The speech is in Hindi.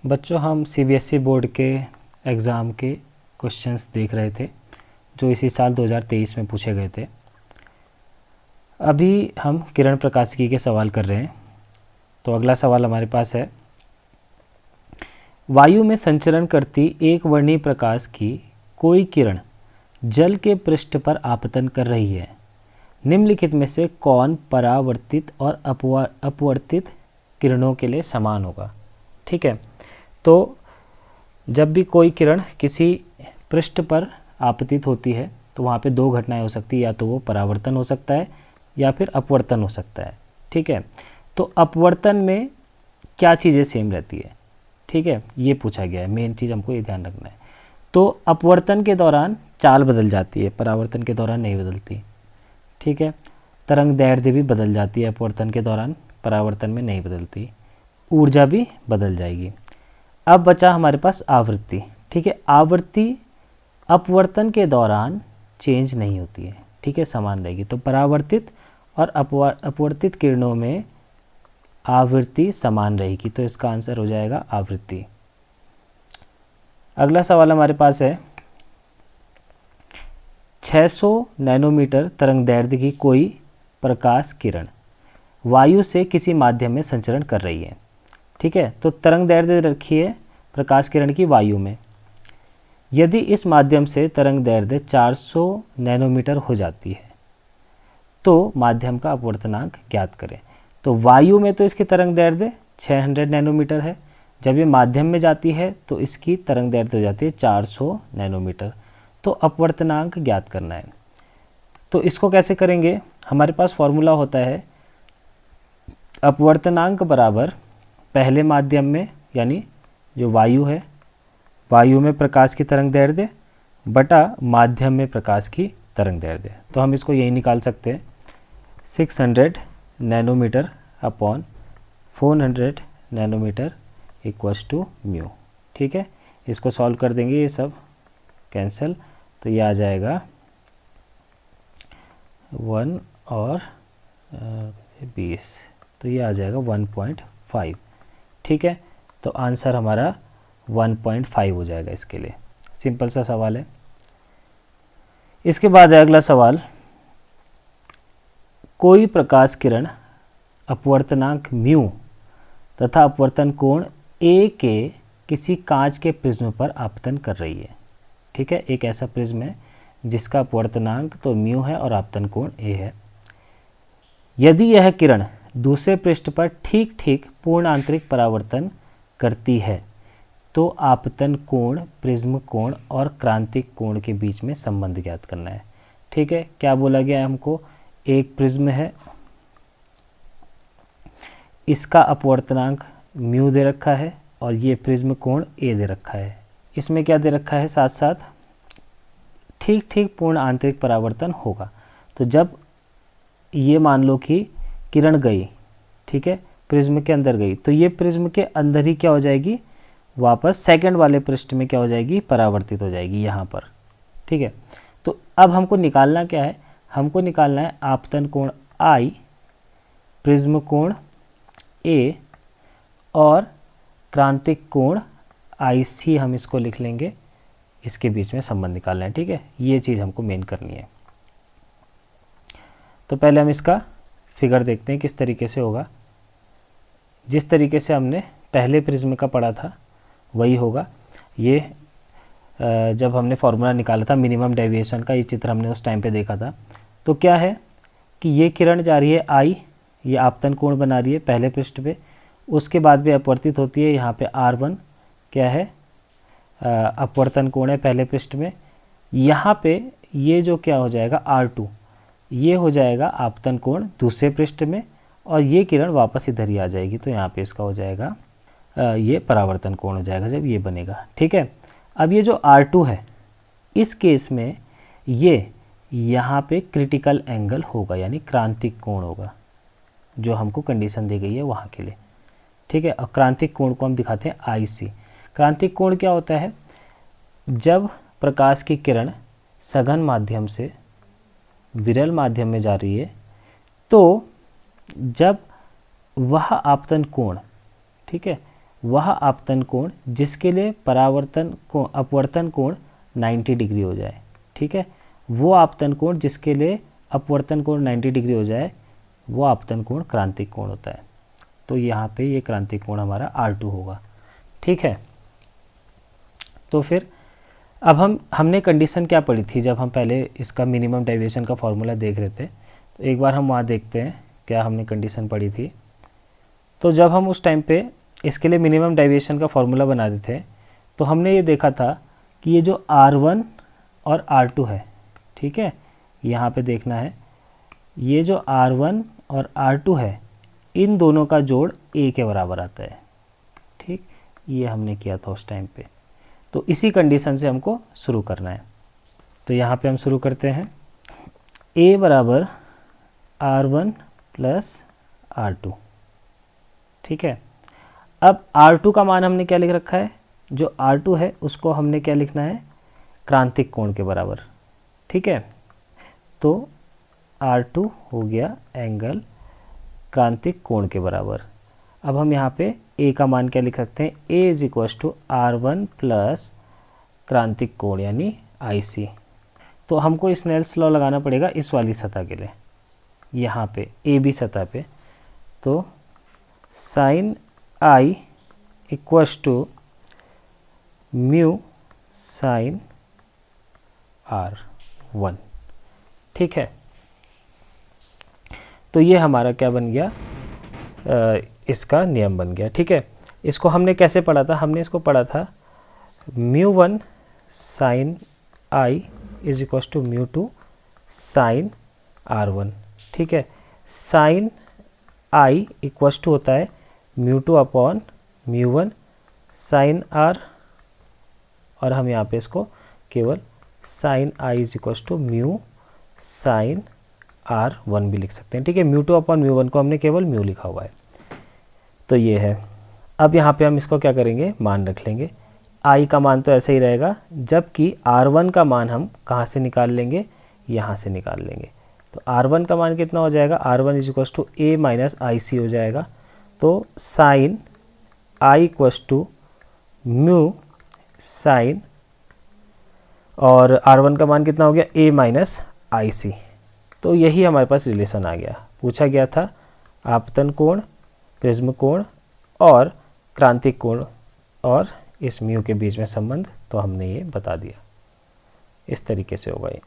बच्चों, हम सीबीएसई बोर्ड के एग्ज़ाम के क्वेश्चंस देख रहे थे जो इसी साल 2023 में पूछे गए थे। अभी हम किरण प्रकाशिकी के सवाल कर रहे हैं। तो अगला सवाल हमारे पास है, वायु में संचरण करती एक वर्णीय प्रकाश की कोई किरण जल के पृष्ठ पर आपतन कर रही है। निम्नलिखित में से कौन परावर्तित और अपवर्तित किरणों के लिए समान होगा। ठीक है, तो जब भी कोई किरण किसी पृष्ठ पर आपतित होती है तो वहाँ पे दो घटनाएं हो सकती है, या तो वो परावर्तन हो सकता है या फिर अपवर्तन हो सकता है। ठीक है, तो अपवर्तन में क्या चीज़ें सेम रहती है, ठीक है, ये पूछा गया है। मेन चीज़ हमको ये ध्यान रखना है। तो अपवर्तन के दौरान चाल बदल जाती है, परावर्तन के दौरान नहीं बदलती। ठीक है, तरंग दैर्ध्य भी बदल जाती है अपवर्तन के दौरान, परावर्तन में नहीं बदलती। ऊर्जा भी बदल जाएगी। अब बचा हमारे पास आवृत्ति। ठीक है, आवृत्ति अपवर्तन के दौरान चेंज नहीं होती है, ठीक है, समान रहेगी। तो परावर्तित और अपवर्तित किरणों में आवृत्ति समान रहेगी, तो इसका आंसर हो जाएगा आवृत्ति। अगला सवाल हमारे पास है, 600 नैनोमीटर तरंग दैर्ध्य की कोई प्रकाश किरण वायु से किसी माध्यम में संचरण कर रही है। ठीक है, तो तरंग दैर्ध्य रखी है प्रकाश किरण की वायु में। यदि इस माध्यम से तरंग दैर्ध्य 400 नैनोमीटर हो जाती है तो माध्यम का अपवर्तनांक ज्ञात करें। तो वायु में तो इसकी तरंग दैर्ध्य 600 नैनोमीटर है, जब ये माध्यम में जाती है तो इसकी तरंग दैर्ध्य हो जाती है 400 नैनोमीटर। तो अपवर्तनांक ज्ञात करना है। तो इसको कैसे करेंगे, हमारे पास फॉर्मूला होता है अपवर्तनांक बराबर पहले माध्यम में, यानी जो वायु है, वायु में प्रकाश की तरंग दैर्ध्य बटा माध्यम में प्रकाश की तरंग दैर्ध्य। तो हम इसको यही निकाल सकते हैं, 600 nanometre upon 400 nanometre equals to mu. ठीक है, इसको सॉल्व कर देंगे, ये सब कैंसिल, तो ये आ जाएगा 1 और 20, तो ये आ जाएगा 1.5। ठीक है, तो आंसर हमारा 1.5 हो जाएगा इसके लिए। सिंपल सा सवाल है। इसके बाद है अगला सवाल, कोई प्रकाश किरण अपवर्तनांक म्यू तथा अपवर्तन कोण ए के किसी कांच के प्रिज्म पर आपतन कर रही है। ठीक है, एक ऐसा प्रिज्म है जिसका अपवर्तनांक तो म्यू है और आपतन कोण ए है। यदि यह किरण दूसरे पृष्ठ पर ठीक ठीक पूर्ण आंतरिक परावर्तन करती है तो आपतन कोण, प्रिज्म कोण और क्रांतिक कोण के बीच में संबंध ज्ञात करना है। ठीक है, क्या बोला गया है हमको, एक प्रिज्म है, इसका अपवर्तनांक म्यू दे रखा है और ये प्रिज्म कोण ए दे रखा है। इसमें क्या दे रखा है, साथ साथ ठीक ठीक पूर्ण आंतरिक परावर्तन होगा। तो जब ये मान लो कि किरण गई, ठीक है, प्रिज्म के अंदर गई, तो ये प्रिज्म के अंदर ही क्या हो जाएगी, वापस सेकंड वाले पृष्ठ में क्या हो जाएगी, परावर्तित हो जाएगी यहाँ पर। ठीक है, तो अब हमको निकालना क्या है, हमको निकालना है आपतन कोण आई, प्रिज्म कोण ए और क्रांतिक कोण आई सी, हम इसको लिख लेंगे, इसके बीच में संबंध निकालना है। ठीक है, ये चीज़ हमको मेन करनी है। तो पहले हम इसका फिगर देखते हैं किस तरीके से होगा। जिस तरीके से हमने पहले प्रिज्म का पढ़ा था वही होगा। ये जब हमने फॉर्मूला निकाला था मिनिमम डेविएशन का, ये चित्र हमने उस टाइम पे देखा था। तो क्या है कि ये किरण जा रही है आई, ये आपतन कोण बना रही है पहले पृष्ठ पे, उसके बाद भी अपवर्तित होती है। यहाँ पे R1 क्या है, अपवर्तन कोण है पहले पृष्ठ में। यहाँ पे ये जो क्या हो जाएगा R2, ये हो जाएगा आपतन कोण दूसरे पृष्ठ में, और ये किरण वापस इधर ही आ जाएगी। तो यहाँ पे इसका हो जाएगा ये परावर्तन कोण हो जाएगा जब ये बनेगा। ठीक है, अब ये जो R2 है, इस केस में ये यहाँ पे क्रिटिकल एंगल होगा, यानी क्रांतिक कोण होगा, जो हमको कंडीशन दी गई है वहाँ के लिए। ठीक है, और क्रांतिक कोण को हम दिखाते हैं IC। क्रांतिक कोण क्या होता है, जब प्रकाश की किरण सघन माध्यम से विरल माध्यम में जा रही है तो जब वह आपतन कोण, ठीक है, वह आपतन कोण जिसके लिए अपवर्तन कोण 90 डिग्री हो जाए। ठीक है, वो आपतन कोण जिसके लिए अपवर्तन कोण 90 डिग्री हो जाए वो आपतन कोण क्रांतिक कोण होता है। तो यहाँ पे ये क्रांतिक कोण हमारा R2 होगा। ठीक है, तो फिर अब हमने कंडीशन क्या पढ़ी थी जब हम पहले इसका मिनिमम डेविएशन का फॉर्मूला देख रहे थे। तो एक बार हम वहाँ देखते हैं क्या हमने कंडीशन पढ़ी थी। तो जब हम उस टाइम पे इसके लिए मिनिमम डेविएशन का फॉर्मूला बना रहे थे तो हमने ये देखा था कि ये जो R1 और R2 है, ठीक है, यहाँ पे देखना है, ये जो R1 और R2 है इन दोनों का जोड़ A के बराबर आता है। ठीक, ये हमने किया था उस टाइम पे। तो इसी कंडीशन से हमको शुरू करना है। तो यहाँ पे हम शुरू करते हैं, A बराबर R1 प्लस R2। ठीक है, अब R2 का मान हमने क्या लिख रखा है, जो R2 है उसको हमने क्या लिखना है, क्रांतिक कोण के बराबर। ठीक है, तो R2 हो गया एंगल क्रांतिक कोण के बराबर। अब हम यहाँ पे A का मान क्या लिख सकते हैं, A is equals to R1 plus क्रांतिक कोण यानी IC। तो हमको स्नेल्स लॉ लगाना पड़ेगा इस वाली सतह के लिए, यहाँ पे AB सतह पे। तो sine I equals to mu sine R1। ठीक है, तो ये हमारा क्या बन गया, इसका नियम बन गया। ठीक है, इसको हमने कैसे पढ़ा था, हमने इसको पढ़ा था μ1 sine I is equals to μ2 sine R1। ठीक है, साइन I इक्वल्स टू होता है μ2 अपॉन μ1 साइन R, और हम यहाँ पे इसको केवल sine I is equals to mu sine R1 भी लिख सकते हैं। ठीक है, μ2 अपॉन μ1 को हमने केवल म्यू लिखा हुआ है। तो ये है। अब यहाँ पे हम इसको क्या करेंगे, मान रख लेंगे। I का मान तो ऐसे ही रहेगा, जबकि R1 का मान हम कहाँ से निकाल लेंगे, यहाँ से निकाल लेंगे। तो R1 का मान कितना हो जाएगा, R1 is equals to A minus IC हो जाएगा। तो sine I equals to mu sine, और R1 का मान कितना हो गया, A माइनस IC। तो यही हमारे पास रिलेशन आ गया। पूछा गया था आपतन कोण, प्रिज्म कोण और क्रांतिक कोण और इस म्यू के बीच में संबंध, तो हमने ये बता दिया। इस तरीके से होगा ये।